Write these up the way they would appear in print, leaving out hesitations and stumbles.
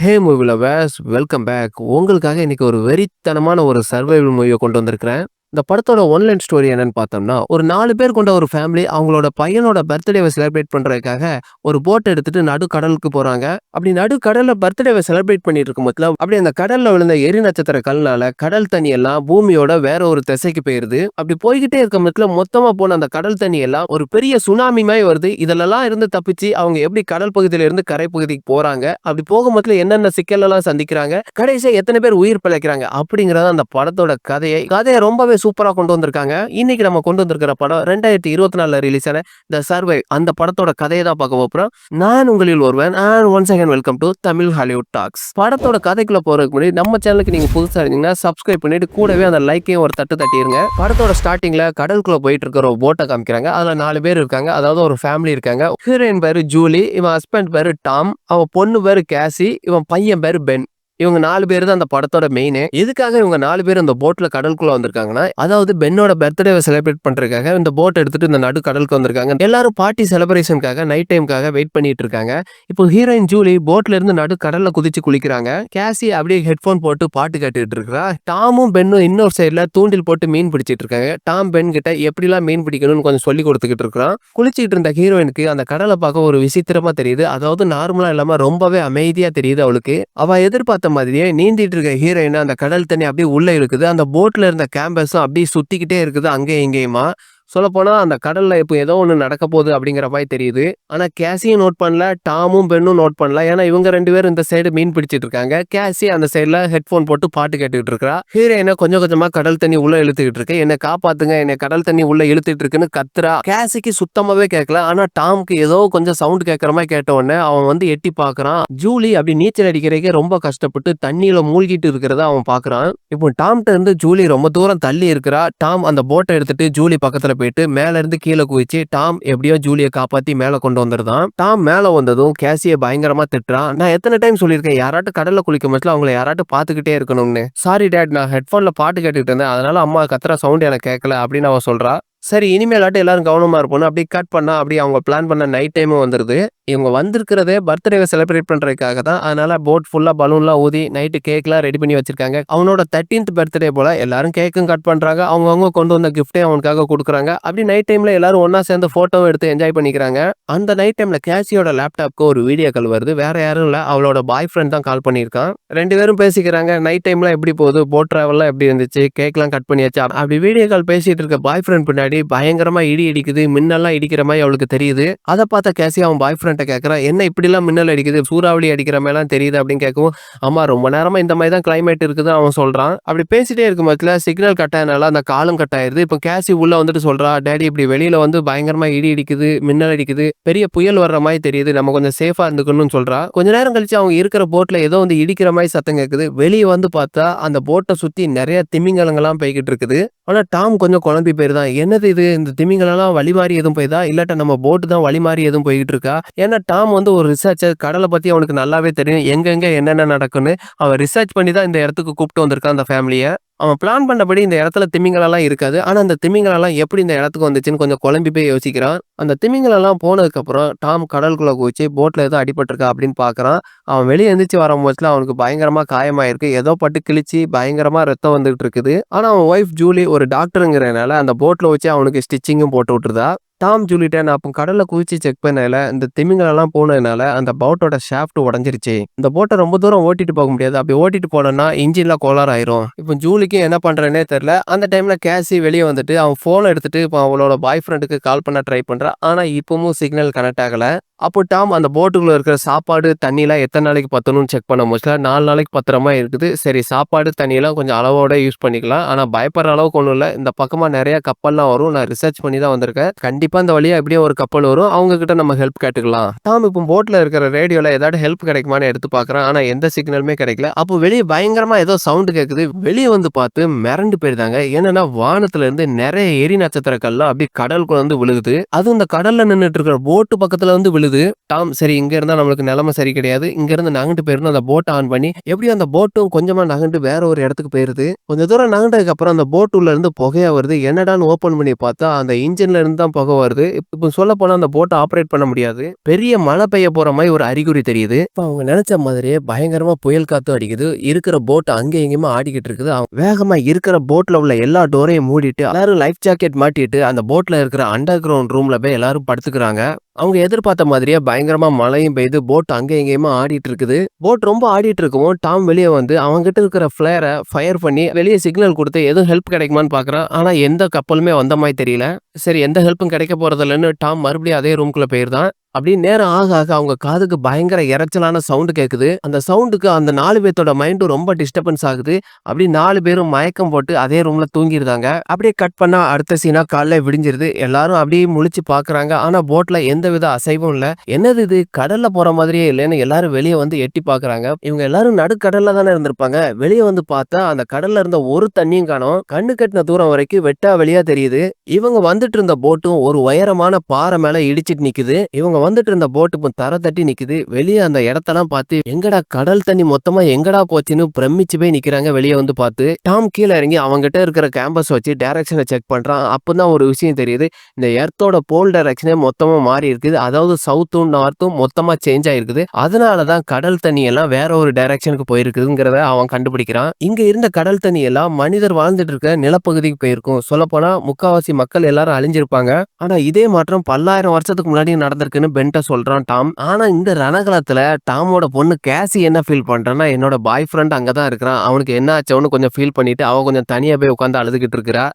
ஹே movie lovers welcome back. உங்களுக்காக இன்னைக்கு ஒரு வெறித்தனமான ஒரு சர்வைவல் மூவியை கொண்டு வந்திருக்கிறேன். இந்த படத்தோட ஒன்லைன் ஸ்டோரி என்னன்னு பார்த்தோம்னா, ஒரு 4 பேர் கொண்ட ஒரு ஃபேமிலி அவங்களோட பையனோட பர்த்டேவை செலிப்ரேட் பண்றதுக்காக ஒரு போட் எடுத்துட்டு நடு கடலுக்கு போறாங்க. அப்படி நடு கடல்ல பர்த்டேவை செலிப்ரேட் பண்ணிட்டு இருக்கும் போதுல அப்படி அந்த கடல்ல விழுந்த எரி நட்சத்திர கல்னால கடல் தண்ணி எல்லாம் பூமியோட வேற ஒரு திசைக்கு போயிருது. அப்படி போய்கிட்டே இருக்கும் போதுல மொத்தமா போன அந்த கடல் தண்ணி எல்லாம் ஒரு பெரிய சுனாமி மாதிரி வருது. இதெல்லாம் இருந்து தப்பிச்சு அவங்க எப்படி கடல் பகுதியில இருந்து கரை பகுதிக்கு போறாங்க, அப்படி போகும்போதுல என்னென்ன சிக்கல் எல்லாம் சந்திக்கிறாங்க, கடைசியா எத்தனை பேர் உயிர் பிழைக்கிறாங்க அப்படிங்கறத அந்த படத்தோட கதையை ரொம்பவே சூப்பரா கொண்டு வந்திருக்காங்க. இன்னைக்கு நம்ம கொண்டு வந்திருக்கிற படம் 2024 ரிலீஸ் ஆன த சர்வை. அந்த படத்தோட கதையை தான் பார்க்க போறோம். நான் உங்களில் ஒருவன். And once again welcome to Tamil Hollywood talks. படத்தோட கதைக்குள்ள போறதுக்கு முன்னாடி நம்ம சேனலுக்கு நீங்க புதுசா இருந்தீங்கன்னா சப்ஸ்கிரைப் பண்ணிட்டு கூடவே அந்த லைக்கையும் ஒரு தட்டு தட்டிருங்க. படத்தோட ஸ்டார்டிங்ல கடலுக்குள்ள போயிட்டு இருக்கிற ஒரு போட்டை காமிக்கிறாங்க. அதுல 4 பேர் இருக்காங்க, அதாவது ஒரு ஃபேமிலி இருக்காங்க. ஹீரோயின் பேரு ஜூலி, இவன் ஹஸ்பண்ட் பேரு டாம், அவன் பொண்ணு பேரு கேசி, இவன் பையன் பேரு பென். இவங்க 4 பேர் தான் அந்த படத்தோட மெயினே. எதுக்காக இவங்க 4 பேர் இந்த போட்ல கடலுக்குள்ள வந்திருக்காங்கன்னா, அதாவது பென்னோட பர்த்டேவை செலிப்ரேட் பண்றதுக்காக இந்த போட் எடுத்துட்டு இந்த நடு கடலுக்கு வந்திருக்காங்க. எல்லாரும் பார்ட்டி செலிப்ரேஷனுக்காக நைட் டைம்காக வெயிட் பண்ணிட்டு இருக்காங்க. இப்போ ஹீரோயின் ஜூலி போட்ல இருந்து நடு கடல்ல குதிச்சு குளிக்கிறாங்க. கேசி அப்படியே ஹெட்போன் போட்டு பாட்டு கேட்டுட்டு இருக்கா. டாமும் பென்னும் இன்னொரு சைடுல தூண்டில் போட்டு மீன் பிடிச்சிட்டு இருக்காங்க. டாம் பென் கிட்ட எப்படிலாம் மீன் பிடிக்கணும்னு கொஞ்சம் சொல்லி கொடுத்துக்கிட்டு இருக்கான். குளிச்சிட்டு இருந்த ஹீரோயினுக்கு அந்த கடலை பார்க்க ஒரு விசித்திரமா தெரியுது. அதாவது நார்மலா இல்லாம ரொம்பவே அமைதியா தெரியுது அவளுக்கு. அவ எதிர்பார்த்த மாதிரியே நீந்திட்டு இருக்க ஹீரோயின் அந்த கடல் தண்ணி அப்படியே உள்ள இருக்குது. அந்த போட்ல இருந்த கேம்பஸும் அப்படியே சுத்திக்கிட்டே இருக்குது அங்கேயும் இங்கேயுமா. சொல்லப்போனா அந்த கடல்ல இப்போ ஏதோ ஒன்று நடக்க போகுது அப்படிங்கிற மாதிரி தெரியுது. ஆனா கேசியும் நோட் பண்ணல, டாமும் பென்னும் நோட் பண்ணல. ஏன்னா இவங்க 2 பேரும் இந்த சைடு மீன் பிடிச்சிட்டு இருக்காங்க. கேசி அந்த சைடுல ஹெட்போன் போட்டு பாட்டு கேட்டுக்கிட்டு இருக்கா. ஹீரோயினை கொஞ்சம் கொஞ்சமா கடல் தண்ணி உள்ள இழுத்துக்கிட்டு இருக்கு. என்ன காப்பாத்துங்க, என்ன கடல் தண்ணி உள்ள இழுத்துட்டு இருக்குன்னு கத்துறா. கேசிக்கு சுத்தமாவே கேட்கல. ஆனா டாமுக்கு ஏதோ கொஞ்சம் சவுண்ட் கேட்கற மாதிரி கேட்ட உடனே அவன் வந்து எட்டி பாக்குறான். ஜூலி அப்படி நீச்சல் அடிக்கிறதுக்கே ரொம்ப கஷ்டப்பட்டு தண்ணியில மூழ்கிட்டு இருக்கிறத அவன் பாக்குறான். இப்போ டாம்கிட்ட இருந்து ஜூலி ரொம்ப தூரம் தள்ளி இருக்கிறா. டாம் அந்த போட்டை எடுத்துட்டு ஜூலி பக்கத்துல போயிட்டு மேல இருந்து கீழே குதிச்சு டாம் எப்படியோ ஜூலியை காப்பாத்தி மேல கொண்டு வந்துருதான். டாம் மேல வந்ததும் கேசியை பயங்கரமா திட்டுறான். நான் எத்தனை டைம் சொல்லியிருக்கேன், யாராட்டும் கடல்ல குளிக்கும் போதுல அவங்களை யாராட்டும் பாத்துக்கிட்டே இருக்கணும்னு. சாரி டேட், நான் ஹெட்போன்ல பாட்டு கேட்டுக்கிட்டு இருந்தேன், அதனால அம்மா கத்துற சவுண்ட் எனக்கு கேட்கல அப்படின்னு அவன் சொல்றா. சரி, இனிமேலாட்டும் எல்லாரும் கவனமா இருப்போம். அப்படி கட் பண்ணா அப்படி அவங்க பிளான் பண்ண நைட் டைமும் வந்துருது. இவங்க வந்திருக்கிறதே பர்த்டேவை செலிப்ரேட் பண்றதுக்காக தான். அதனால போட் ஃபுல்லா பலூன்லாம் ஊதி நைட்டு கேக்லாம் ரெடி பண்ணி வச்சிருக்காங்க. அவனோட 13th பர்த்டே போல எல்லாரும் கேக்கும் கட் பண்றாங்க. அவங்கவுங்க கொண்டு வந்த கிஃப்டே அவனுக்காக கொடுக்குறாங்க. அப்படி நைட் டைம்ல எல்லாரும் ஒன்னா சேர்ந்து போட்டோவும் எடுத்து என்ஜாய் பண்ணிக்கிறாங்க. அந்த நைட் டைம்ல கேசியோட லேப்டாப்க்கு ஒரு வீடியோ கால் வருது. வேற யாரும் இல்ல, அவளோட பாய் ஃப்ரெண்ட் தான் கால் பண்ணியிருக்கான். 2 பேரும் பேசிக்கிறாங்க. நைட் டைம்ல எப்படி போகுது, போட் டிராவல்லாம் எப்படி இருந்துச்சு, கேக்லாம் கட் பண்ணியாச்சு. அப்படி வீடியோ கால் பேசிட்டு இருக்க பாய் ஃப்ரெண்ட் பின்னாடி பயங்கரமா இடி இடிக்குது, மின்னல்லாம் இடிக்கிற மாதிரி அவளுக்கு தெரியுது. அதை பார்த்த கேசி அவன் பாய் ஃப்ரெண்ட கேட்கறான், என்ன இப்படி எல்லாம் மின்னல் அடிக்குது, சூறாவளி அடிக்கிற மாதிரி எல்லாம் தெரியுது அப்படின்னு கேட்கவும், ஆமா ரொம்ப நேரமா இந்த மாதிரி தான் கிளைமேட் இருக்குது அவன் சொல்றான். அப்படி பேசிட்டே இருக்கும் போதுல சிக்னல் கட் ஆயனால அந்த காலும் கட் ஆயிருது. இப்போ கேசி உள்ள வந்துட்டு சொல்றா, டேடி இப்படி வெளியில வந்து பயங்கரமா இடி இடிக்குது, மின்னல் அடிக்குது, பெரிய புயல் வர்ற மாதிரி தெரியுது, நம்ம கொஞ்சம் சேஃபா இருந்துக்கணும்னு சொல்றா. கொஞ்ச நேரம் கழிச்சு அவங்க இருக்கிற போட்ல ஏதோ வந்து இடிக்கிற மாதிரி சத்தம் கேட்குது. வெளியே வந்து பார்த்தா அந்த போட்டை சுத்தி நிறைய திமிங்கலங்கள்லாம் போய்கிட்டு இருக்குது. ஆனா டாம் கொஞ்சம் குழம்பி போயிருதான். என்னது இது, இந்த திமிங்கலாம் வழி மாறி எதுவும் போய்தா, இல்லாட்ட நம்ம போட்டு தான் வழி மாறி எதுவும் போய்கிட்டு இருக்கா? ஏன்னா டாம் வந்து ஒரு ரிசர்ச்சர், கடலை பத்தி அவனுக்கு நல்லாவே தெரியும், எங்கெங்க என்னென்ன நடக்குன்னு. அவன் ரிசர்ச் பண்ணி தான் இந்த இடத்துக்கு கூப்பிட்டு வந்திருக்கான் அந்த ஃபேமிலியை. அவன் பிளான் பண்ணபடி இந்த இடத்துல திமிங்கலெல்லாம் இருக்காது. ஆனா அந்த திமிங்கலெல்லாம் எப்படி இந்த இடத்துக்கு வந்துச்சுன்னு கொஞ்சம் குழம்பி போய் யோசிக்கிறான். அந்த திமிங்கலெல்லாம் போனதுக்கு அப்புறம் டாம் கடலுக்குள்ள குதிச்சு போட்ல ஏதோ அடிபட்டிருக்கா அப்படின்னு பாக்குறான். அவன் வெளியே எந்திரிச்சு வரும்போதுல அவனுக்கு பயங்கரமா காயமாயிருக்கு. ஏதோ பட்டு கிழிச்சு பயங்கரமா ரத்தம் வந்துகிட்டு இருக்குது. ஆனா அவன் ஒய்ஃப் ஜூலி ஒரு டாக்டருங்கிறனால அந்த போட்ல வச்சு அவனுக்கு ஸ்டிச்சிங்கும் போட்டு விட்டுருதா. டாம் ஜூலிட்ட நான் அப்போ கடல்ல குதிச்சு செக் பண்ணல, இந்த திமிங்கலெல்லாம் போனதுனால அந்த போட்டோட ஷாஃப்ட் உடஞ்சிருச்சு. இந்த போட்டை ரொம்ப தூரம் ஓட்டிட்டு போக முடியாது, அப்படி ஓட்டிட்டு போனோம்னா இன்ஜின்ல கோளாறு ஆயிரும். இப்போ ஜூலிக்கு என்ன பண்றேன்னே தெரியல. அந்த டைம்ல கேசி வெளியே வந்துட்டு அவன் போன் எடுத்துட்டு இப்போ அவளோட பாய் ஃப்ரெண்டுக்கு கால் பண்ண ட்ரை பண்றா. ஆனா இப்பவும் சிக்னல் கனெக்ட் ஆகல. அப்போ டாம் அந்த போட்டுக்குள்ள இருக்கிற சாப்பாடு தண்ணிலாம் எத்தனை நாளைக்கு பத்தணும்னு செக் பண்ண முடியல. 4 நாளைக்கு பத்திரமா இருக்குது. சரி, சாப்பாடு தண்ணியெல்லாம் கொஞ்சம் அளவோட யூஸ் பண்ணிக்கலாம், ஆனா பயப்படுற அளவுக்கு ஒன்றும் இல்லை. இந்த பக்கமா நிறைய கப்பல்லாம் வரும், நான் ரிசர்ச் பண்ணி தான் வந்திருக்கேன், கண்டிப்பா இந்த வழியா எப்படியும் ஒரு கப்பல் வரும், அவங்க கிட்ட நம்ம ஹெல்ப் கேட்டுக்கலாம். டாம் இப்போ போட்ல இருக்கிற ரேடியோல ஏதாவது ஹெல்ப் கிடைக்குமான்னு எடுத்து பாக்குறான். ஆனா எந்த சிக்னலுமே கிடைக்கல. அப்போ வெளியே பயங்கரமா ஏதோ சவுண்ட் கேட்குது. வெளியே வந்து பார்த்து மிரண்டு போயிருந்தாங்க. என்னன்னா வானத்துல இருந்து நிறைய எரி நட்சத்திரக்கள்லாம் அப்படி கடலுக்குள்ள வந்து விழுகுது. அதுவும் இந்த கடல்ல நின்றுட்டு இருக்கிற போட்டு பக்கத்துல வந்து விழுது. டாம் சரி இங்க இருந்தா நம்மளுக்கு நிலைமை சரி கிடையாது, இங்க இருந்து நகண்டு போயிருந்து அந்த போட்டை ஆன் பண்ணி எப்படியும் அந்த போட்டும் கொஞ்சமா நகண்டு வேற ஒரு இடத்துக்கு போயிருது. கொஞ்சம் தூரம் நகண்டதுக்கு அப்புறம் அந்த போட் உள்ள இருந்து புகையா வருது. என்னடான்னு ஓபன் பண்ணி பார்த்தா அந்த இன்ஜின்ல இருந்து தான் புகை வருது. இப்போ சொல்லப்போனா அந்த போட்ட ஆப்பரேட் பண்ண முடியாது. பெரிய மழை பெய்ய போற மாரி ஒரு அறிகுறி தெரியுது. இப்ப அவங்க நெனச்ச மாதிரியே பயங்கரமா புயல் காத்தும் அடிக்குது. இருக்கிற போட் அங்கேயும் இங்கேயுமா ஆடிக்கிட்டு இருக்குது. வேகமா இருக்கிற போட்ல உள்ள எல்லா டோரையும் மூடிட்டு எல்லாரும் லைஃப் ஜாக்கெட் மாட்டிட்டு அந்த போட்ல இருக்கிற அண்டர் கிரவுண்ட் ரூம்ல போய் எல்லாரும் படுத்துக்கிறாங்க. அவங்க எதிர்பார்த்த மாதிரியே பயங்கரமா மழையும் பெய்து போட் அங்க இங்கேயுமா ஆடிட்டு இருக்குது. போட் ரொம்ப ஆடிட்டு இருக்கவும் டாம் வெளியே வந்து அவன்கிட்ட இருக்கிற ஃபிளேரை ஃபயர் பண்ணி வெளியே சிக்னல் கொடுத்து எதுவும் ஹெல்ப் கிடைக்குமான்னு பாக்குறான். ஆனா எந்த கப்பலுமே வந்த மாதிரி தெரியல. சரி, எந்த ஹெல்ப்பும் கிடைக்க போறது இல்லைன்னு டாம் மறுபடியும் அதே ரூம்குள்ள போயிருந்தான். அப்படி நேரம் ஆக ஆக அவங்க காதுக்கு பயங்கர இரைச்சலான சவுண்ட் கேக்குது. அந்த சவுண்டுக்கு அந்த 4 பேத்தோட மைண்டும் ரொம்ப டிஸ்டர்பன்ஸ் ஆகுது. அப்படி 4 பேரும் மயக்கம் போட்டு அதே ரூம்ல தூங்கிருந்தாங்க. அப்படியே கட் பண்ணா அடுத்த சீனா காலைல விடிஞ்சிருது. எல்லாரும் அப்படியே முழிச்சு பாக்குறாங்க. ஆனா போட்ல எந்தவித அசைவும் இல்ல. என்னது இது, கடல்ல போற மாதிரியே இல்லைன்னு எல்லாரும் வெளியே வந்து எட்டி பாக்குறாங்க. இவங்க எல்லாரும் நடுக்கடல்ல தானே இருந்திருப்பாங்க. வெளியே வந்து பார்த்தா அந்த கடல்ல இருந்த ஒரு தண்ணியும் காணோம். கண்ணு கட்டின தூரம் வரைக்கும் வெட்டா வெளியா தெரியுது. இவங்க வந்துட்டு இருந்த போட்டும் ஒரு உயரமான பாறை மேல இடிச்சிட்டு நிக்குது. இவங்க வந்துட்டு இருந்த போட்டு இப்போ தர தட்டி நிக்குது. வெளியே அந்த இடத்தெல்லாம் பார்த்து எங்கடா கடல் தண்ணி மொத்தமா எங்கடா போச்சுன்னு பிரமிச்சு போய் நிக்கிறாங்க. வெளியே வந்து பார்த்து டாம் கீழே இறங்கி அவங்ககிட்ட இருக்கிற கேம்பஸ் வச்சு டைரக்ஷனை செக் பண்றான். அப்பதான் ஒரு விஷயம் தெரியுது. இந்த எர்த்தோட போல் டைரக்ஷனே மொத்தமா மாறி இருக்குது. அதாவது சவுத்தும் நார்த்தும் மொத்தமா சேஞ்ச் ஆயிருக்குது. அதனாலதான் கடல் தண்ணி எல்லாம் வேற ஒரு டைரக்ஷனுக்கு போயிருக்குதுங்கிறத அவன் கண்டுபிடிக்கிறான். இங்க இருந்த கடல் தண்ணி எல்லாம் மனிதர் வாழ்ந்துட்டு இருக்க நிலப்பகுதிக்கு போயிருக்கும். சொல்ல போனா முக்காவாசி மக்கள் எல்லாரும் அழிஞ்சிருப்பாங்க. ஆனா இதே மாற்றம் பல்லாயிரம் வருஷத்துக்கு முன்னாடி நடந்திருக்குன்னு பென்ட்ட சொல்றான் டாம். ஆனா இந்த ரணகலத்துல டாமோட பொண்ணு கேசி என்ன ஃபீல் பண்றான்னா, என்னோட பாய் ஃப்ரெண்ட் அங்கதான் இருக்கிறான், அவனுக்கு என்ன ஆச்சோன்னு கொஞ்சம் ஃபீல் பண்ணிட்டு அவ கொஞ்சம் தனியா போய் உட்காந்து அழுதுகிட்டு இருக்கிறா.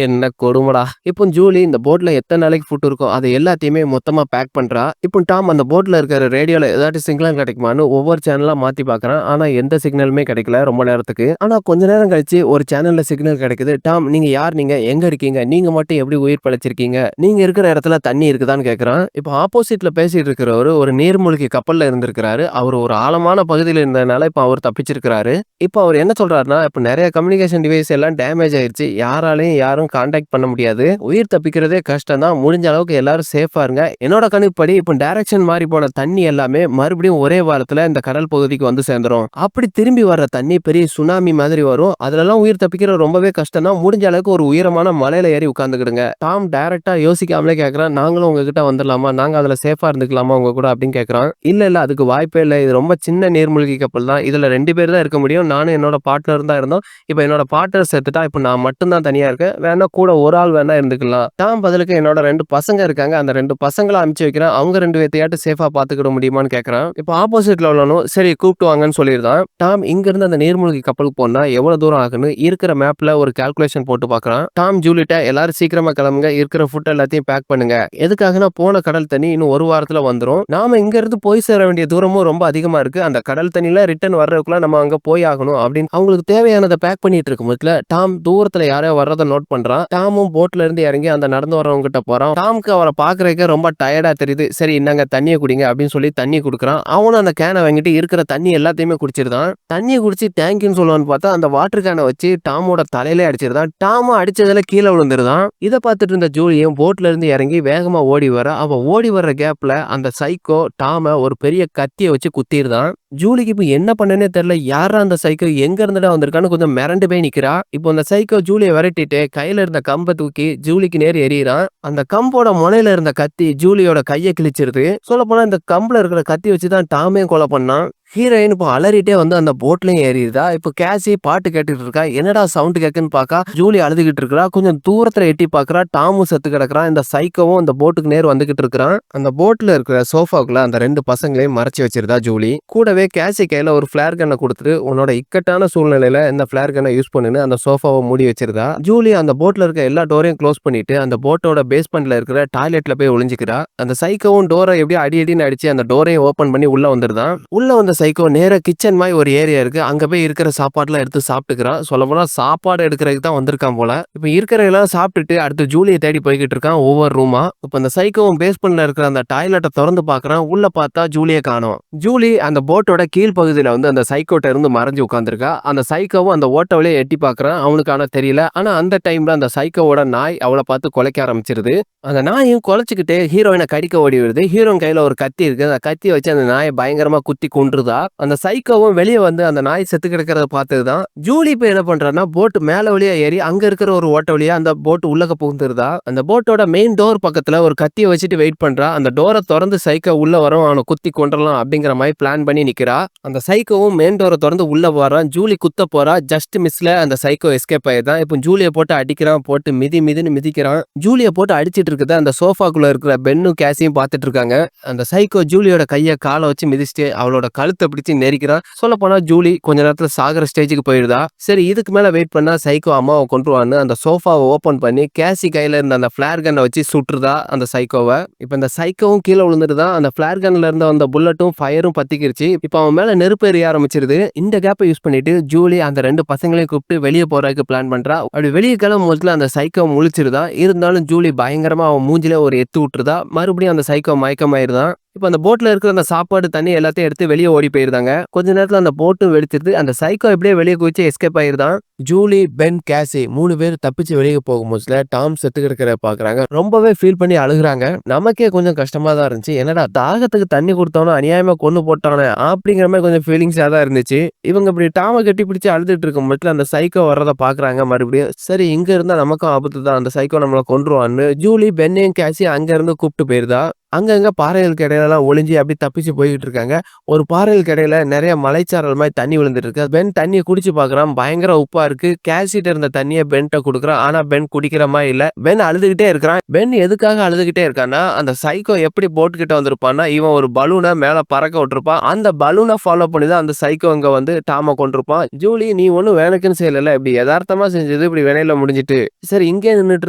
என்ன கொடுமடா. இப்போ ஜூலி இந்த போட்ல எத்தனை நாளைக்கு ஃபுட் இருக்கோ அதை எல்லாத்தையுமே மொத்தமா பேக் பண்றா. இப்போ டாம் அந்த போட்ல இருக்கிற ரேடியோல ஏதாச்சும் சிக்னல் கிடைக்குமான்னு ஒவ்வொரு சேனலா மாத்தி பாக்குறான். ஆனா எந்த சிக்னலுமே கிடைக்கல ரொம்ப நேரத்துக்கு. ஆனா கொஞ்ச நேரம் கழிச்சு ஒரு சேனல்ல சிக்னல் கிடைக்குது. டாம், நீங்க யார், நீங்க எங்க இருக்கீங்க, நீங்க மட்டும் எப்படி உயிர் பிழைச்சிருக்கீங்க, நீங்க இருக்கிற இடத்துல தண்ணி இருக்குதான்னு கேக்குறான். இப்போ ஆப்போசிட்ல பேசிட்டு இருக்கிறவரு ஒரு நீர்மூழ்கி கப்பல்ல இருந்திருக்கிறாரு. அவர் ஒரு ஆழமான பகுதியில இருந்ததுனால இப்ப அவர் தப்பிச்சிருக்கிறாரு. இப்போ அவர் என்ன சொல்றாருன்னா, இப்ப நிறைய கம்யூனிகேஷன் டிவைஸ் எல்லாம் டேமேஜ் ஆயிருச்சு, யாராலையும் யாரும் கான்டாக்ட் பண்ண முடியாது, உயிர் தப்பிக்கிறதே கஷ்டம் தான், முடிஞ்ச அளவுக்கு எல்லாரும் சேஃபா இருங்க. என்னோட கணிப்புப்படி இப்போ டைரக்ஷன் மாறி போன தண்ணி எல்லாமே மறுபடியும் ஒரே வாரத்துல இந்த கடல் பகுதிக்கு வந்து சேர்ந்துரும். அப்படி திரும்பி வர்ற தண்ணி பெரிய சுனாமி மாதிரி வரும். அதுலலாம் உயிர் தப்பிக்கிறது ரொம்பவே கஷ்டம் தான். முடிஞ்ச அளவுக்கு ஒரு உயரமான மலையில ஏறி உட்கார்ந்துக்கிடுங்க. டாம் டைரக்டா யோசிக்காமலே கேக்குறான், நாங்களும் உங்ககிட்ட வந்துடலாமா, நாங்க அதுல சேஃபா இருந்துக்கலாமா உங்க கூட அப்படின்னு கேக்குறான். இல்ல அதுக்கு வாய்ப்பே இல்லை, இது ரொம்ப சின்ன நீர்மூழ்கி கப்பல் தான், இதுல 2 பேர் தான் இருக்க முடியும், நானும் என்னோட பார்ட்னர் தான் இருந்தோம், இப்ப என்னோட பார்ட்னர் செத்துட்டா, இப்ப நான் மட்டும் தான் தனியா இருக்கேன், வேணா கூட ஒரு ஆள் வேணா இருந்துக்கலாம். டாம் பதிலுக்கு என்னோட 2 பசங்க இருக்காங்க, அந்த 2 பசங்களை அனுப்பிச்சு வைக்கிறேன், அவங்க 2 பேத்தையாட்டு சேஃபா பாத்துக்கிட முடியுமான்னு கேக்குறான். இப்ப ஆப்போசிட்ல உள்ளனும் சரி கூப்பிட்டு வாங்கன்னு சொல்லியிருந்தான். டாம் இங்க இருந்து அந்த நீர்மூழ்கி கப்பலுக்கு போனா எவ்வளவு தூரம் ஆகுன்னு இருக்கிற மேப்ல ஒரு கால்குலேஷன் போட்டு பாக்குறான். டாம் ஜூலிட்ட எல்லாரும் சீக்கிரமா கிளம்புங்க, இருக்கிற ஃபுட் எல்லாத்தையும் பேக் பண்ணுங்க, எதுக்காகனா போன கடல் தண்ணி இன்னும் ஒரு வாரத்துல வந்துரும், நாம இங்க இருந்து போய் சேர வேண்டிய தூரமும் ரொம்ப அதிகமா இருக்கு, அந்த கடல் தண்ணியில ரிட்டர்ன் வர்றதுக்குள்ள நம்ம அங்க போய் ஆகணும் அப்படின்னு அவங்களுக்கு தேவையானதை பேக் பண்ணிட்டு இருக்கும் போதுல டாம் தூரத்துல யாரையோ வர்றதை நோட் பண்றான். டாமும் போட்ல இருந்து இறங்கி அந்த நடந்து வரவங்க கிட்ட போறான். டாமுக்கு அவரை பாக்குறதுக்கு ரொம்ப டயர்டா தெரியுது. சரி இன்னாங்க தண்ணியை குடிங்க அப்படின்னு சொல்லி தண்ணி குடுக்குறான். அவனும் அந்த கேனை வாங்கிட்டு இருக்கிற தண்ணி எல்லாத்தையுமே குடிச்சிருந்தான். தண்ணியை குடிச்சு தேங்க்யூன்னு சொல்லுவான்னு பார்த்தா அந்த வாட்டர் கேனை வச்சு டாமோட தலையிலே அடிச்சிருந்தான். டாமும் அடிச்சதுல கீழே விழுந்துருதான். இதை பார்த்துட்டு இருந்த ஜூலியும் போட்ல இருந்து இறங்கி வேகமா ஓடி வர, அவ ஓடி வர்ற கேப்ல அந்த சைக்கோ டாம ஒரு பெரிய கத்தியை வச்சு குத்திருந்தான். ஜூலிக்கு இப்ப என்ன பண்ணனே தெரியல, யாரா அந்த சைக்கோ, எங்க இருந்துடா வந்திருக்கான்னு கொஞ்சம் மிரண்டு போய் நிக்கிறா. இப்போ அந்த சைக்கோ ஜூலியை விரட்டிட்டு கையில இருந்த கம்பை தூக்கி ஜூலிக்கு நேர் எறிகிறான். அந்த கம்போட முனையில இருந்த கத்தி ஜூலியோட கையை கிழிச்சிருது. சொல்ல போனா இந்த கம்புல இருக்கிற கத்தி வச்சுதான் டாமே கொலை பண்ணான். ஹீரோயின் இப்போ அலறிட்டே வந்து அந்த போட்லயும் ஏறிடுதா. இப்போ கேசி பாட்டு கேட்டுட்டு இருக்கா. என்னடா சவுண்ட் கேக்குன்னு பாக்கா ஜூலி அழுதுகிட்டு இருக்கா. கொஞ்சம் தூரத்துல எட்டி பாக்குறா, டாமும் செத்து கிடக்குறான். இந்த சைக்கோவும் அந்த போட்டுக்கு நேர் வந்துகிட்டு இருக்கிறான். அந்த போட்ல இருக்கிற சோஃபாக்குள்ள அந்த 2 பசங்களையும் மறைச்சு வச்சிருந்தா ஜூலி. கூடவே கேசி கையில ஒரு பிளேர் கன்னை கொடுத்துட்டு உன்னோட இக்கட்டான சூழ்நிலையில இந்த பிளேர் கன்னை யூஸ் பண்ணுன்னு அந்த சோஃபாவை மூடி வச்சிருந்தா. ஜூலி அந்த போட்ல இருக்க எல்லா டோரையும் க்ளோஸ் பண்ணிட்டு அந்த போட்டோட பேஸ்மெண்ட்ல இருக்கிற டாய்லெட்ல போய் ஒளிஞ்சுக்கிறா. அந்த சைக்கோவும் டோரை எப்படி அடி அடின்னு அடிச்சு அந்த டோரையும் ஓபன் பண்ணி உள்ள வந்துருதான். உள்ள வந்த சைக்கோ நேர கிச்சன் மாதிரி ஒரு ஏரியா இருக்கு, அங்க போய் இருக்கிற சாப்பாடுலாம் எடுத்து சாப்பிட்டுக்கிறான். சொல்ல போனா சாப்பாடு எடுக்கிறதுக்கு தான் வந்திருக்கான் போல. இப்ப இருக்கிற எல்லாம் சாப்பிட்டுட்டு அடுத்து ஜூலியை தேடி போய்கிட்டு இருக்கான் ஒவ்வொரு ரூமா. இப்ப அந்த சைக்கோவும் பேஸ்மெண்ட்ல இருக்கிற அந்த டாய்லெட்டை திறந்து பாக்குறான். உள்ள பார்த்தா ஜூலியை காணோம். ஜூலி அந்த போட்டோட கீழ் பகுதியில வந்து அந்த சைக்கோட்ட இருந்து மறைஞ்சு உட்கார்ந்துருக்கா. அந்த சைக்கோவும் அந்த ஓட்டவளே எட்டி பாக்குறான். அவனுக்கான தெரியல. ஆனா அந்த டைம்ல அந்த சைக்கோவோட நாய் அவளை பார்த்து குலைக்க ஆரம்பிச்சிருது. அந்த நாயும் குலைச்சுக்கிட்டு ஹீரோயினை கடிக்க ஓடி வருது. ஹீரோயின் கையில ஒரு கத்தி இருக்கு. அந்த கத்தி வச்சு அந்த நாயை பயங்கரமா குத்தி கொன்றுதான். சுடுறதா. அந்த சைக்கோவும் வெளிய வந்து அந்த நாய் செத்து கிடக்கிறத பார்த்தது தான். ஜூலி இப்ப என்ன பண்றான்னா, போட் மேல வழியா ஏறி அங்க இருக்கிற ஒரு ஓட்ட வழியா அந்த போட் உள்ளக புகுந்துருதா. அந்த போட்டோட மெயின் டோர் பக்கத்துல ஒரு கத்திய வச்சுட்டு வெயிட் பண்றா. அந்த டோர தொறந்து சைக்கோ உள்ள வரும், அவன குத்தி கொன்றலாம் அப்படிங்கிற மாரி பிளான் பண்ணி நிக்கிறா. அந்த சைக்கோவும் மெயின் டோர தொறந்து உள்ள வரான். ஜூலி குத்த போறா. ஜஸ்ட் மிஸ்ல அந்த சைக்கோ எஸ்கேப் ஆயிடுறான். இப்போ ஜூலிய போட்டு அடிக்கிறான். போட்டு மிதி மிதின்னு மிதிக்கிறான். ஜூலிய போட்டு அடிச்சிட்டு இருக்கத அந்த சோஃபாக்குள்ள இருக்கிற பென்னும் கேசியும் பார்த்துட்டு இருக்காங்க. அந்த சைக்கோ ஜூலியோட கைய கால வச்சு மிதிச்சுட்டு அவளோட கழுத்தை பிடிச்சு நெரிக்கிறான். சொல்லப்போனா ஜூலி கொஞ்ச நேரத்துல சாகர ஸ்டேஜுக்கு போயிடுதா. சரி இதுக்கு மேல வெயிட் பண்ணா சைக்கோ அம்மாவை கொன்றுவான்னு அந்த சோஃபாவை ஓபன் பண்ணி கேசி கையில இருந்த அந்த ஃபிளேர் கன்னை வச்சு சுட்டுருதா அந்த சைக்கோவை. இப்ப இந்த சைக்கோவும் கீழே விழுந்துட்டுதான். அந்த ஃபிளேர் கன்ல இருந்த அந்த புல்லட்டும் ஃபயரும் பத்திக்கிருச்சு. இப்ப அவன் மேல நெருப்பு எரிய ஆரம்பிச்சிருது. இந்த கேப்பை யூஸ் பண்ணிட்டு ஜூலி அந்த 2 பசங்களையும் கூப்பிட்டு வெளியே போறதுக்கு பிளான் பண்றா. அப்படி வெளியே கிளம்பும் போதுல அந்த சைக்கோ முழிச்சிருதா. இருந்தாலும் ஜூலி பயங்கரமா அவன் மூஞ்சில ஒரு எத்து விட்டுருதா. மறுபடியும் அந்த சைக்கோ மயக்கமாயிருதான். இப்ப அந்த போட்ல இருக்கிற அந்த சாப்பாடு தண்ணி எல்லாத்தையும் எடுத்து வெளியே ஓடி போயிருந்தாங்க. கொஞ்ச நேரத்துல அந்த போட்டும் வெடிச்சிருது. அந்த சைக்கோ எப்படியே வெளியே குதிச்சு எஸ்கேப் ஆயிருதான். ஜூலி, பென், கேசி 3 பேர் தப்பிச்சு வெளியே போகும்போதுல டாம் செத்து கிடக்கிறத பாக்குறாங்க. ரொம்பவே ஃபீல் பண்ணி அழுகுறாங்க. நமக்கே கொஞ்சம் கஷ்டமா தான் இருந்துச்சு. என்னடா தாகத்துக்கு தண்ணி கொடுத்தவன அநியாயமா கொன்னு போட்டானே அப்படிங்கிற மாதிரி கொஞ்சம் ஃபீலிங்ஸா தான் இருந்துச்சு. இவங்க இப்படி டாம கட்டி பிடிச்சு அழுதுட்டு இருக்கும் போதுல அந்த சைக்கோ வர்றத பாக்குறாங்க மறுபடியும். சரி இங்க இருந்தா நமக்கும் ஆபத்து தான், அந்த சைக்கோ நம்மள கொன்றுவான்னு ஜூலி பென்னையும் கேசி அங்க இருந்து கூப்பிட்டு போயிருதா. அங்கங்க பாறைகளுக்கு இடையிலலாம் ஒளிஞ்சு அப்படி தப்பிச்சு போய்கிட்டு இருக்காங்க. ஒரு பாறைகளுக்கு இடையில நிறைய மலைச்சாரல் மாதிரி தண்ணி விழுந்துட்டு இருக்கு. பென் தண்ணியை குடிச்சு பாக்குறான். பயங்கர உப்பா இருக்கு. கேசிட்ட இருந்த தண்ணியை பென்ட்ட குடுக்குறான். ஆனா பென் குடிக்கிற மாதிரி இல்ல. பென் அழுதுகிட்டே இருக்கிறான். பென் எதுக்காக அழுதுகிட்டே இருக்கான்னா, அந்த சைக்கோ எப்படி போட் கிட்ட வந்திருப்பான்னா, இவன் ஒரு பலூனை மேல பறக்க விட்டுருப்பான். அந்த பலூனை ஃபாலோ பண்ணி தான் அந்த சைக்கோ இங்க வந்து டாம கொண்டிருப்பான். ஜூலி நீ ஒன்னும் வேணுக்குன்னு செய்யல, இப்படி யதார்த்தமா செஞ்சது இப்படி வினையில முடிஞ்சிட்டு. சரி இங்கே நின்றுட்டு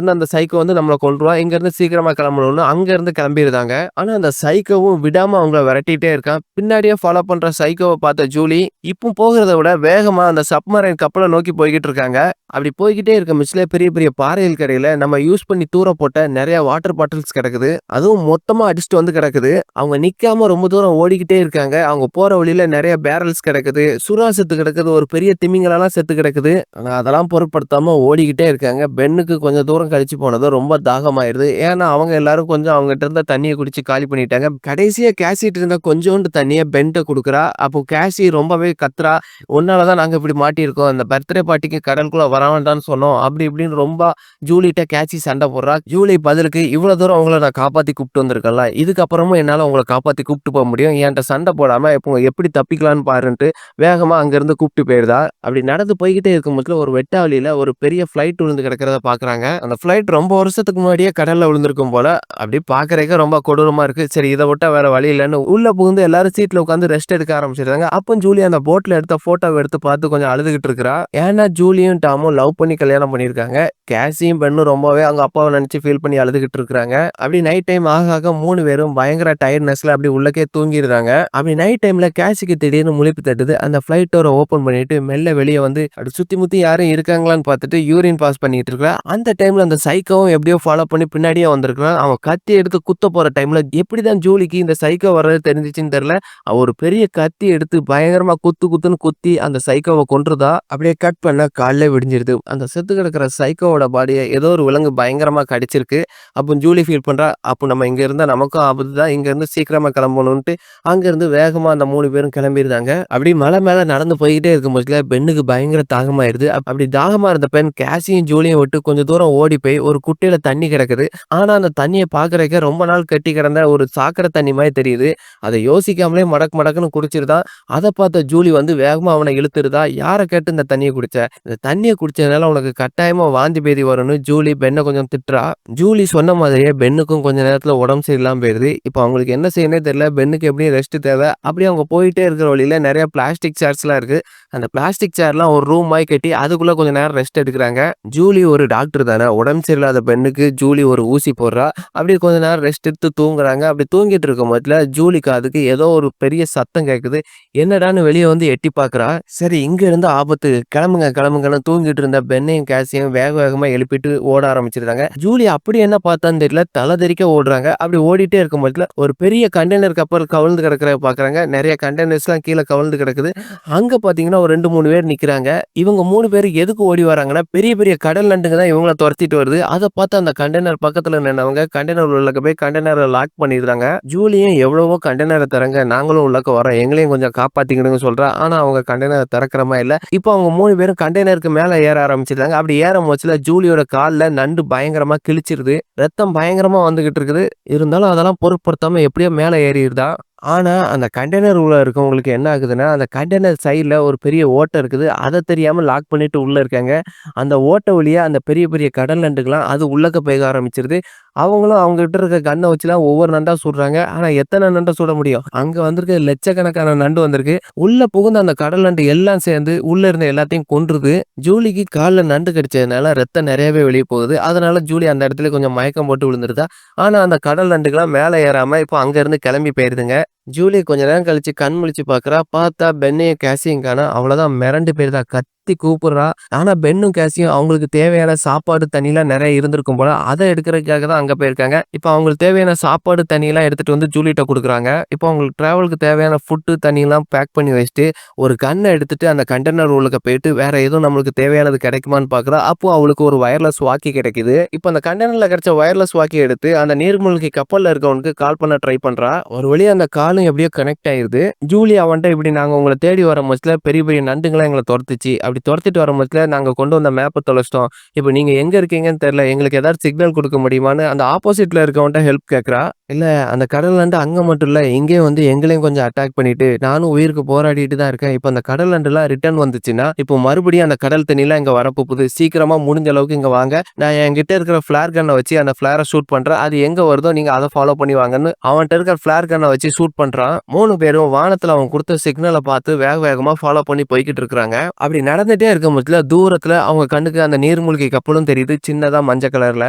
இருந்த அந்த சைக்கோ வந்து நம்மளை கொன்றுவான், இங்க இருந்து சீக்கிரமா கிளம்பணும்னு அங்க இருந்து கிளம்பிடுறாங்க. ஆனா அந்த சைக்கோவும் விடாம அவங்கள விரட்டிட்டே இருக்கான். பின்னாடியே ஃபாலோ பண்ற சைக்கோவை பார்த்த ஜூலி இப்போ போகிறத விட வேகமா அந்த சப்மரைன் கப்பலை நோக்கி போய்கிட்டு இருக்காங்க. அப்படி போய்கிட்டே இருக்க மிஸ்ல பெரிய பெரிய பாறைகள் கடையில நம்ம யூஸ் பண்ணி தூர போட்ட நிறைய வாட்டர் பாட்டில்ஸ் கிடக்குது. அதுவும் மொத்தமா அடிச்சுட்டு வந்து கிடக்குது. அவங்க நிக்காம ரொம்ப தூரம் ஓடிக்கிட்டே இருக்காங்க. அவங்க போற வழியில நிறைய பேரல்ஸ் கிடக்குது, சுறா செத்து கிடக்குது, ஒரு பெரிய திமிங்கலாம் செத்து கிடக்குது. ஆனா அதெல்லாம் பொருட்படுத்தாம ஓடிக்கிட்டே இருக்காங்க. பென்னுக்கு கொஞ்சம் தூரம் கழிச்சு போனது ரொம்ப தாகமாயிருது. ஏன்னா அவங்க எல்லாரும் கொஞ்சம் அவங்ககிட்ட இருந்த தண்ணியை குடிச்சு காலி பண்ணிட்டாங்க. கடைசியா கேசிட்டு இருந்த கொஞ்சோண்டு தண்ணியை பென்ட்ட கொடுக்குறா. அப்போ கேசி ரொம்பவே கத்துறா, உன்னாலதான் நாங்க இப்படி மாட்டியிருக்கோம், அந்த பர்த்டே பார்ட்டிக்கு கடலுக்குள்ள வர வேண்டாம்னு சொன்னோம் அப்படி இப்படின்னு ரொம்ப ஜூலிட்ட கேசி சண்டை போடுறா. ஜூலி பதிலுக்கு இவ்வளவு தூரம் உங்களை நான் காப்பாத்தி கூப்பிட்டு வந்திருக்கல, இதுக்கப்புறமும் என்னால உங்களை காப்பாத்தி கூப்பிட்டு போக முடியும், என்கிட்ட சண்டை போடாம இப்போ எப்படி தப்பிக்கலான்னு பாருன்ட்டு வேகமா அங்க இருந்து கூப்பிட்டு போயிருதா. அப்படி நடந்து போய்கிட்டே இருக்கும்போது ஒரு வெட்டாவளியில ஒரு பெரிய பிளைட் விழுந்து கிடக்கிறத பாக்குறாங்க. அந்த பிளைட் ரொம்ப வருஷத்துக்கு முன்னாடியே கடல்ல விழுந்திருக்கும் போல. அப்படி பாக்குறதுக்கு ரொம்ப கொடூரமா இருக்கு. சரி இதை விட்டா வேற வழி இல்லைன்னு உள்ள புகுந்து எல்லாரும் சீட்ல உட்காந்து ரெஸ்ட் எடுக்க ஆரம்பிச்சிருக்காங்க. அப்போ ஜூலி அந்த போட்ல எடுத்த போட்டோவை எடுத்து பார்த்து கொஞ்சம் அழுதுகிட்டு இருக்கிறா. ஏன்னா ஜூலியும் டாமும் லவ் பண்ணி கல்யாணம் பண்ணிருக்காங்க. கேசியும் பெண்ணும் ரொம்பவே அவங்க அப்பாவை நினைச்சு ஃபீல் பண்ணி அழுதுகிட்டு இருக்காங்க. அப்படி நைட் டைம் ஆக 3 பேரும் பயங்கர டயர்ட்னஸ்ல அப்படி உள்ளக்கே தூங்கிடுறாங்க. அப்படி நைட் டைம்ல கேசிக்கு திடீர்னு முழிப்பு தட்டுது. அந்த பிளைட் டோரை ஓபன் பண்ணிட்டு மெல்ல வெளியே வந்து அப்படி சுத்தி முத்தி யாரும் இருக்காங்களான்னு பார்த்துட்டு யூரின் பாஸ் பண்ணிட்டு இருக்கா. அந்த டைம்ல அந்த சைக்கோவும் எப்படியோ ஃபாலோ பண்ணி பின்னாடியே வந்திருக்கான். அவன் கத்தி எடுத்து குத்த போற டைம்ல எப்படிதான் ஜூலிக்கு இந்த சைக்கோ வர்றது தெரிஞ்சிச்சுன்னு தெரியல. அவ ஒரு பெரிய கத்தி எடுத்து பயங்கரமா குத்துன்னு குத்தி அந்த சைக்கோவை கொன்றுதா. அப்படியே கட் பண்ண காலைல விடிஞ்சிருது. அந்த செத்து கிடக்கிற சைக்கோவோட பாடியை ஏதோ ஒரு விலங்கு பயங்கரமா கடிச்சிருக்கு. அப்போ ஜூலி ஃபீல் பண்றா, அப்போ நம்ம இங்க இருந்தா நமக்கும் ஆபத்து தான், இங்க இருந்து சீக்கிரமா கிளம்பணும்ட்டு அங்க இருந்து வேகமா அந்த 3 பேரும் கிளம்பிடுறாங்க. அப்படி மலை மேல நடந்து போய்கிட்டே இருக்கும் போதுல பெண்ணுக்கு பயங்கர தாகமாயிருது. அப்படி தாகமா இருந்த பெண் கேசியும் ஜூலியும் விட்டு கொஞ்சம் தூரம் ஓடி போய் ஒரு குட்டையில தண்ணி கிடக்குது. ஆனா அந்த தண்ணியை பாக்குறதுக்கு ரொம்ப நாள் கட்டி கிடந்த ஒரு சாக்கடை தண்ணி மாதிரி தெரியுது. அதை யோசிக்காமலே மடக்குன்னு குடிச்சிருதா. அதை பார்த்த ஜூலி வந்து வேகமா அவனை இழுத்துருதா. யாரை கேட்டு இந்த தண்ணியை குடிச்ச, இந்த தண்ணியை குடிச்சதுனால உனக்கு கட்டாயமா வாந்தி பேதி வரும்னு ஜூலி பெண்ணை கொஞ்சம் திட்டுறா. ஜூலி சொன்ன மாதிரியே பெண்ணுக்கும் கொஞ்ச நேரத்துல உடம்பு சரியில்லாம போயிருது. இப்போ அவங்களுக்கு என்ன செய்யணும்னே தெரியல. பெண்ணுக்கு எப்படியும் ரெஸ்ட் தேவை. அப்படி அவங்க போயிட்டே இருக்கிற வழியில நிறைய பிளாஸ்டிக் சேர்ஸ் எல்லாம் இருக்கு. அந்த பிளாஸ்டிக் சேர்லாம் ஒரு ரூம் மாதிரி கட்டி அதுக்குள்ள கொஞ்ச நேரம் ரெஸ்ட் எடுக்கிறாங்க. ஜூலி ஒரு டாக்டர் தானே, உடம்பு சரியில்லாத பெண்ணுக்கு ஜூலி ஒரு ஊசி போடுறா. அப்படி கொஞ்ச நேரம் ரெஸ்ட் எடுத்து தூங்குறாங்க. அப்படி தூங்கிட்டு இருக்கும் போதுல ஜூலிக்கு அதுக்கு ஏதோ ஒரு பெரிய சத்தம் கேட்குது. என்னடான்னு வெளியே வந்து எட்டி பாக்குறா. சரி இங்க இருந்து ஆபத்து, கிளம்புங்கன்னு தூங்கிட்டு இருந்த பெண்ணையும் கேசியும் வேகமா எழுப்பிட்டு ஓட ஆரம்பிச்சிருந்தாங்க. ஜூலி அப்படி என்ன பார்த்தான்னு தெரியல, தலை தெறிக்க ஓடுறாங்க. அப்படி ஓடிட்டே இருக்கும் போதுல ஒரு பெரிய கண்டெய்னர் கப்பல் கவிழ்ந்து கிடக்கிற பாக்குறாங்க. நிறைய கண்டெய்னர்ஸ் எல்லாம் கீழே கவிழ்ந்து கிடக்குது. அங்க பாத்தீங்கன்னா ஒரு 2-3 பேர் நிக்கிறாங்க. இவங்க 3 பேர் எதுக்கு ஓடி வராங்கன்னா, பெரிய பெரிய கடல் நண்டுங்க தான் இவங்கள துரத்திட்டு வருது. அதை பார்த்து அந்த கண்டெய்னர் பக்கத்துல நின்னவங்க கண்டெய்னர் உள்ள போய் கண்டெய்னர் லாக் பண்ணிடுறாங்க. ஜூலியும் எவ்வளவோ கண்டெய்னர திறங்க, நாங்களும் உள்ளக்க வரோம். எங்களையும் கொஞ்சம் காப்பாத்திக்கிடுங்கன்னு சொல்றா. ஆனா அவங்க கண்டெய்னர திறக்கிற மாரி இல்ல. இப்போ அவங்க 3 பேரும் கண்டெய்னருக்கு மேல ஏற ஆரம்பிச்சுட்டாங்க. அப்படி ஏறும்போச்சுல ஜூலியோட கால்ல நண்டு பயங்கரமா கிழிச்சிருது. ரத்தம் பயங்கரமா வந்துகிட்டு இருக்குது. இருந்தாலும் அதெல்லாம் பொருட்படுத்தாம எப்படியோ மேல ஏறிருதா. ஆனா, அந்த கண்டெய்னர் உள்ள இருக்கவங்களுக்கு என்ன ஆகுதுன்னா, அந்த கண்டெய்னர் சைடுல ஒரு பெரிய ஓட்டை இருக்குது. அத தெரியாம லாக் பண்ணிட்டு உள்ள இருக்காங்க. அந்த ஓட்டை வழியா அந்த பெரிய பெரிய கடல் நண்டுகள்லாம் அது உள்ளக்க போக ஆரம்பிச்சுருது. அவங்களும் அவங்ககிட்ட இருக்க கன்ன வச்சுலாம் ஒவ்வொரு நண்டா சுடுறாங்க. ஆனா எத்தன நண்ட சுட முடியும்? அங்க வந்திருக்க லட்சக்கணக்கான நண்டு வந்திருக்கு. உள்ள புகுந்த அந்த கடல் நண்டு எல்லாம் சேர்ந்து உள்ள இருந்த எல்லாத்தையும் கொன்றுது. ஜூலிக்கு கால்ல நண்டு கடிச்சதுனால ரத்தம் நெறையவே வெளிய போகுது. அதனால ஜூலி அந்த இடத்துல கொஞ்சம் மயக்கம் போட்டு விழுந்துருதா. ஆனா அந்த கடல் நண்டுகள்லாம் மேல ஏறாம இப்போ அங்க இருந்து கிளம்பி போயிருதுங்க. ஜூலி கொஞ்ச நேரம் கழிச்சு கண் முழிச்சு பார்க்குறா. பார்த்தா பென்னையும் கேசியும் காணோம். அவ்வளோதான் மிரண்டு போயிருதா. கத்தி கூப்பிடுறா. ஆனா பென்னும் கேசியும் அவங்களுக்கு தேவையான சாப்பாடு, தண்ணிலாம் நெறைய இருந்திருக்கும் போல. அத எடுக்கிறதுக்காக தான் அங்க போயிருக்காங்க. இப்ப அவங்களுக்கு தேவையான சாப்பாடு, தண்ணிலாம் எடுத்துட்டு வந்து ஜூலிட்ட குடுக்குறாங்க. இப்போ அவங்களுக்கு டிராவலுக்கு தேவையான ஃபுட்டு, தண்ணிலாம் பேக் பண்ணி வச்சுட்டு, ஒரு கன்ன எடுத்துட்டு அந்த கண்டெய்னர் உள்ளுக்க போயிட்டு வேற எதுவும் நம்மளுக்கு தேவையானது கிடைக்குமான்னு பார்க்குறா. அப்போ அவளுக்கு ஒரு வயர்லெஸ் வாக்கி கிடைக்குது. இப்ப அந்த கண்டெய்னர்ல கிடைச்ச வயர்லெஸ் வாக்கி எடுத்து அந்த நீர்மூழ்கி கப்பல்ல இருக்கவனுக்கு கால் பண்ண ட்ரை பண்றா. ஒரு வழியா அந்த காலும் எப்படியோ கனெக்ட் ஆயிருது. ஜூலி அவன்ட்ட இப்படி நாங்க உங்கள தேடி வரும்போதுல பெரிய பெரிய நண்டுங்கலாம் எங்கள தொரத்துச்சு. அப்படி தொரத்திட்டு வரும்போதுல நாங்க கொண்டு வந்த மேப்ப தொலைச்சிட்டோம். இப்ப நீங்க எங்க இருக்கீங்கன்னு தெரியல. எங்களுக்கு ஏதாவது சிக்னல் குடுக்க முடியுமான்னு அந்த ஆப்போசிட்ல இருக்கவன்ட்ட ஹெல்ப் கேட்கிறா. இல்ல அந்த கடல் நண்டு அங்க மட்டும் இல்ல, இங்கேயும் வந்து எங்களையும் கொஞ்சம் அட்டாக் பண்ணிட்டு, நானும் உயிருக்கு போராடிட்டு தான் இருக்கேன். இப்ப அந்த கடல் நண்டுலாம் ரிட்டர்ன் வந்துச்சுன்னா, இப்போ மறுபடியும் அந்த கடல் தண்ணிலாம் இங்க வரப்போகுது. சீக்கிரமா முடிஞ்ச அளவுக்கு இங்க வாங்க. நான் என்கிட்ட இருக்கிற ஃபிளேர் கன்ன வச்சு அந்த ஃபிளேர ஷூட் பண்றேன். அது எங்க வருதோ நீங்க அத ஃபாலோ பண்ணி வாங்கன்னு அவன்ட்ட இருக்கிற ஃபிளேர் கன்ன வச்சு ஷூட் பண்றான். 3 பேரும் வானத்துல அவன் குடுத்த சிக்னல பார்த்து வேக வேகமா ஃபாலோ பண்ணி போய்க்கிட்டு இருக்காங்க. அப்படி நடந்துட்டே இருக்கும்போதுல தூரத்துல அவங்க கண்ணுக்கு அந்த நீர்மூழ்கி கப்பலும் தெரியுது. சின்னதா மஞ்ச கலர்ல.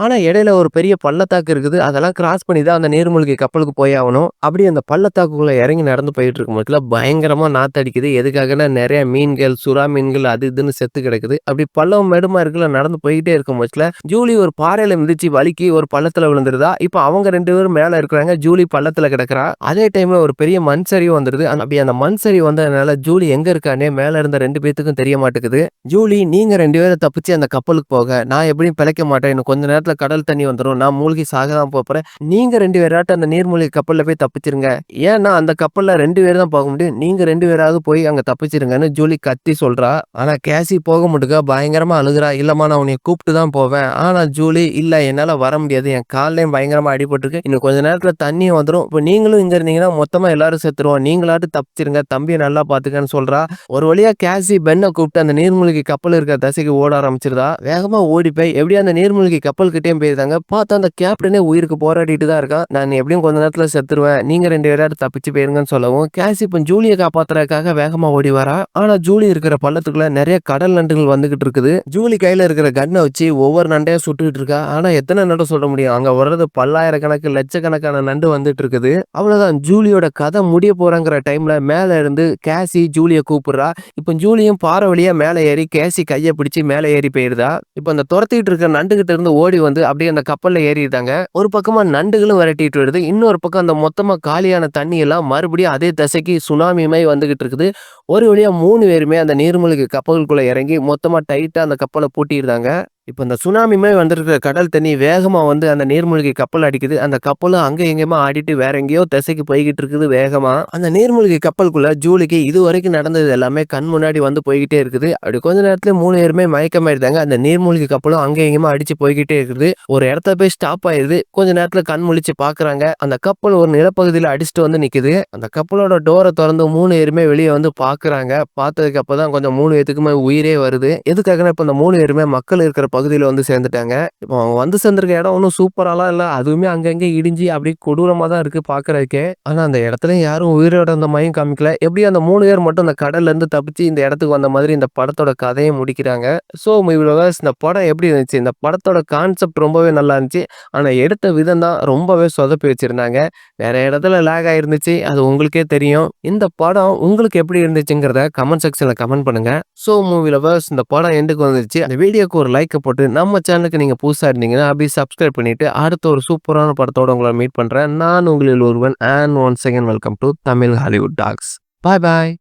ஆனா இடையில ஒரு பெரிய பள்ளத்தாக்கு இருக்குது. அதெல்லாம் கிராஸ் பண்ணி தான் அந்த நீர்மூழ்கி கப்பலுக்கு போயாகணும். அப்படி அந்த பள்ளத்தாக்குக்குள்ள இறங்கி நடந்து போயிட்டு இருக்கும்போதுல பயங்கரமா நாத்தடிக்குது. எதுக்காகன்னா நெறைய மீன்கள், சுறா மீன்கள் அது இதுன்னு செத்து கிடக்குது. அப்படி பள்ளம் மேடுமா இருக்குல்ல நடந்து போயிட்டே இருக்கும்போதுல ஜூலி ஒரு பாறையில மிதிச்சு வழுக்கி ஒரு பள்ளத்துல விழுந்துருதா. இப்ப அவங்க 2 பேரும் மேல இருக்கிறாங்க. ஜூலி பள்ளத்துல கிடக்குறா. அதே டைம்ல ஒரு பெரிய மண் சரிவு வந்துருது. அப்படி அந்த மண் சரிவு வந்ததுனால ஜூலி எங்க இருக்கான்னே மேல இருந்த 2 பேத்துக்கும் தெரிய மாட்டேங்குது. ஜூலி நீங்க 2 பேரும் தப்பிச்சு அந்த கப்பலுக்கு போக, நான் எப்படியும் பிழைக்க மாட்டேன். இன்னும் கொஞ்ச நேரத்துல கடல் தண்ணி வந்துரும். நான் மூழ்கி சாக தான் போறேன். நீங்க 2 பேராட்டும் அந்த நீர்மூழ்கி கப்பல்ல போய் தப்பிச்சிருங்க. ஏன்னா அந்த கப்பல்ல 2 பேர் தான் போக முடியும். நீங்க 2 பேராவது போய் அங்க தப்பிச்சிருங்கன்னு ஜூலி கத்தி சொல்றா. ஆனா கேசி போக மாட்டுக்கா. பயங்கரமா அழுகுறா. இல்லம்மா நான் உன்னைய கூப்பிட்டு தான் போவேன். ஆனா ஜூலி இல்ல என்னால வர முடியாது. என் கால்லயும் பயங்கரமா அடிபட்டுருக்கு. இன்னும் கொஞ்ச நேரத்துல தண்ணி வந்துரும். இப்ப நீங்களும் இங்க இருந்தீங்கன்னா மொத்தமா எல்லாரும் செத்துருவோம். நீங்களாட்டும் தப்பிச்சிருங்க. தம்பிய நல்லா பாத்துக்கன்னு சொல்றா. ஒரு வழியா கேசி பென்ன கூப்பிட்டு அந்த நீர்மூழ்கி கப்பல் இருக்கிற திசைக்கு ஓட ஆரம்பிச்சிருதா. வேகமா ஓடி போய் எப்படியும் அந்த நீர்மூழ்கி கப்பல் கிட்டயும் போயிருந்தாங்க. பார்த்தா அந்த கேப்டனே உயிருக்கு போராடிட்டு தான் இருக்கான். நான் எப்படியும் கொஞ்ச நேரத்துல செத்துருவேன். நீங்க 2 பேராவது தப்பிச்சு போயிருங்கன்னு சொல்லவும் கேசி இப்ப ஜூலிய காப்பாத்துறதுக்காக வேகமா ஓடி வரா. ஆனா ஜூலி இருக்கிற பள்ளத்துக்குள்ள நிறைய கடல் நண்டுகள் வந்துகிட்டு இருக்குது. ஜூலி கையில இருக்கிற கன்னை வச்சு ஒவ்வொரு நண்டையும் சுட்டுக்கிட்டு இருக்கா. ஆனா எத்தனை நண்டு சொல்ல முடியும்? அங்க வர்றது பல்லாயிரக்கணக்கு லட்சக்கணக்கான நண்டு வந்துட்டு இருக்குது. அவ்வளவுதான் ஜூலியோட கதை முடிய போறாங்கிற டைம்ல மேல இருந்து கேசி ஜூலிய கூப்பிடுறா. இப்ப ஜூலியும் பாறை வழியா மேல ஏறி கேசி கைய பிடிச்சு மேல ஏறி போயிருதா. இப்ப அந்த துரத்திட்டு இருக்க நண்டுகிட்ட இருந்து ஓடி வந்து அப்படியே அந்த கப்பல்ல ஏறிட்டாங்க. ஒரு பக்கமா நண்டுகளும் விரட்டிட்டு வருது. இன்னொரு பக்கம் அந்த மொத்தமா காலியான தண்ணி எல்லாம் மறுபடியும் அதே திசைக்கு சுனாமி மாதிரி வந்துகிட்டு இருக்குது. ஒரு வழியா 3 பேருமே அந்த நீர்மூழ்கி கப்பலுக்குள்ள இறங்கி மொத்தமா டைட்டா அந்த கப்பலை பூட்டிடுறாங்க. இப்ப இந்த சுனாமி மாதிரி வந்திருக்கிற கடல் தண்ணி வேகமா வந்து அந்த நீர்மூழ்கி கப்பல் அடிக்குது. அந்த கப்பலும் அங்க எங்கேயுமா ஆடிட்டு வேற எங்கேயோ திசைக்கு போய்கிட்டு இருக்குது வேகமா. அந்த நீர்மூழ்கி கப்பலுக்குள்ள ஜூலிக்கு இதுவரைக்கும் நடந்தது எல்லாமே கண் முன்னாடி வந்து போய்கிட்டே இருக்குது. அப்படி கொஞ்ச நேரத்துல 3 பேருமே மயக்கமாயிருந்தாங்க. அந்த நீர்மூழ்கி கப்பலும் அங்க எங்கேயுமா அடிச்சு போய்கிட்டே இருக்குது. ஒரு இடத்துல போய் ஸ்டாப் ஆயிருது. கொஞ்ச நேரத்துல கண் முழிச்சு பாக்குறாங்க. அந்த கப்பல் ஒரு நிலப்பகுதியில அடிச்சுட்டு வந்து நிக்குது. அந்த கப்பலோட டோரை திறந்து 3 பேருமே வெளியே வந்து பாக்குறாங்க. பார்த்ததுக்கு அப்பதான் கொஞ்சம் 3 பேத்துக்குமே உயிரே வருது. எதுக்காகனா இப்ப இந்த 3 பேருமே மக்கள் இருக்கிற பகுதியில வந்து சேர்ந்துட்டாங்க. இப்போ அவங்க வந்து சேர்ந்திருக்க இடம் ஒன்றும் சூப்பராலாம் இல்ல. அதுவுமே அங்கங்க இடிஞ்சு அப்படியே கொடூரமா தான் இருக்கு பார்க்கறதுக்கே. ஆனா அந்த இடத்துல யாரும் உயிரோட இருந்த மாரியும் காமிக்கல. எப்படியும் அந்த 3 பேர் மட்டும் அந்த கடல்ல இருந்து தப்பிச்சு இந்த இடத்துக்கு வந்த மாதிரி இந்த படத்தோட கதையை முடிக்கிறாங்க. ஸோ வியூவர்ஸ் இந்த படம் எப்படி இருந்துச்சு? இந்த படத்தோட கான்செப்ட் ரொம்பவே நல்லா இருந்துச்சு. ஆனா எடுத்த விதம் தான் ரொம்பவே சொதப்பி வச்சிருந்தாங்க. வேற இடத்துல லேக் ஆயிருந்துச்சு. அது உங்களுக்கே தெரியும். இந்த படம் உங்களுக்கு எப்படி இருந்துச்சுங்கிறத கமெண்ட் செக்ஷன்ல கமெண்ட் பண்ணுங்க. ஸோ மூவி லவர்ஸ் இந்த படம் எண்டுக்கு வந்துருச்சு. அந்த வீடியோக்கு ஒரு லைக் போட்டு நம்ம சேனலுக்கு நீங்க புதுசா இருந்தீங்கன்னா அப்படியே சப்ஸ்கிரைப் பண்ணிட்டு அடுத்த ஒரு சூப்பரான படத்தோட உங்களை மீட் பண்றேன். நான் உங்களில் ஒருவன் and once again welcome to Tamil Hollywood talks. Bye bye.